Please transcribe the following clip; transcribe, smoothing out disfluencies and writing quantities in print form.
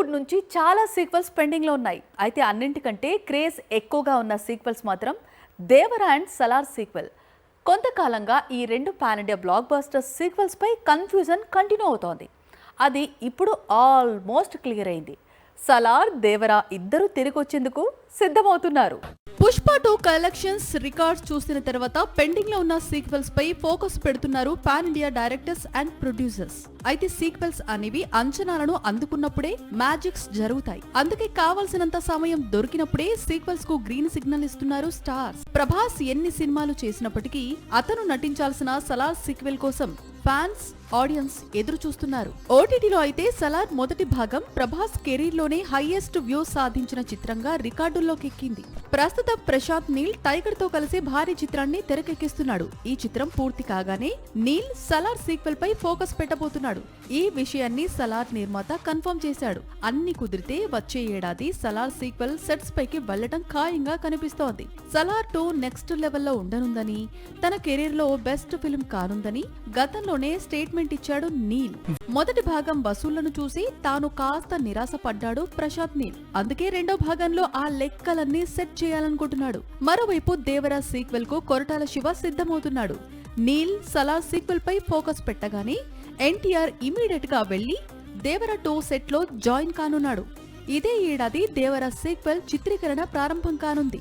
టాలీవుడ్ నుంచి చాలా సీక్వెల్స్ పెండింగ్లో ఉన్నాయి. అయితే అన్నింటికంటే క్రేజ్ ఎక్కువగా ఉన్న సీక్వెల్స్ మాత్రం దేవర అండ్ సలార్ సీక్వెల్. కొంతకాలంగా ఈ రెండు pan India blockbuster sequels పై కన్ఫ్యూజన్ కంటిన్యూ అవుతోంది. అది ఇప్పుడు ఆల్మోస్ట్ క్లియర్ అయింది. సలార్, దేవర ఇద్దరు తిరిగి వచ్చేందుకు సిద్ధమవుతున్నారు. పుష్ప 2 కలెక్షన్స్ రికార్డ్స్ చూసిన తర్వాత పెండింగ్ లో ఉన్న సీక్వెల్స్ పై ఫోకస్ పెడుతున్నారు pan India directors and producers. అయితే సీక్వెల్స్ అనేవి అంచనాలను అందుకున్నప్పుడే మ్యాజిక్స్ జరుగుతాయి. అందుకే కావాల్సినంత సమయం దొరికినప్పుడే సీక్వెల్స్ కు గ్రీన్ సిగ్నల్ ఇస్తున్నారు స్టార్స్. ప్రభాస్ ఎన్ని సినిమాలు చేసినప్పటికీ అతను నటించాల్సిన సలార్ సీక్వెల్ కోసం ఫ్యాన్స్, ఆడియన్స్ ఎదురు చూస్తున్నారు. ఓటీటీలో అయితే సలార్ మొదటి భాగం ప్రభాస్ కెరీర్ లోనే హైయెస్ట్ వ్యూస్ సాధించిన చిత్రంగా రికార్డుల్లోకి ఎక్కింది. ప్రస్తుతం ప్రశాంత్ నీల్ టైగర్ తో కలిసి భారీ చిత్రాన్ని తెరకెక్కిస్తున్నాడు. ఈ చిత్రం పూర్తి కాగానే నీల్ సలార్ సీక్వెల్ పై ఫోకస్ పెట్టబోతున్నాడు. ఈ విషయాన్ని సలార్ నిర్మాత కన్ఫర్మ్ చేశాడు. అన్ని కుదిరితే వచ్చే ఏడాది సలార్ సీక్వెల్ సెట్స్ పైకి వెళ్లడం ఖాయంగా కనిపిస్తోంది. సలార్ 2 నెక్స్ట్ లెవెల్లో ఉండనుందని, తన కెరీర్ లో బెస్ట్ ఫిల్మ్ కానుందని గతంలోనే స్టేట్మెంట్ ఇచ్చాడు నీల్. మొదటి భాగం వసూళ్లను చూసి తాను కాస్త నిరాశపడ్డాడు ప్రశాంత్ నీల్. అందుకే రెండో భాగంలో ఆ లెక్కలన్నీ సెట్ చేయాలనుకుంటున్నాడు. మరోవైపు దేవర సీక్వెల్ కు కొరటాల శివ సిద్ధమవుతున్నాడు. నీల్ సలార్ సీక్వెల్ పై ఫోకస్ పెట్టగానే ఎన్టీఆర్ ఇమీడియట్ గా వెళ్లి దేవర 2 సెట్ లో జాయిన్ కానున్నాడు. ఇదే ఏడాది దేవర సీక్వెల్ చిత్రీకరణ ప్రారంభం కానుంది.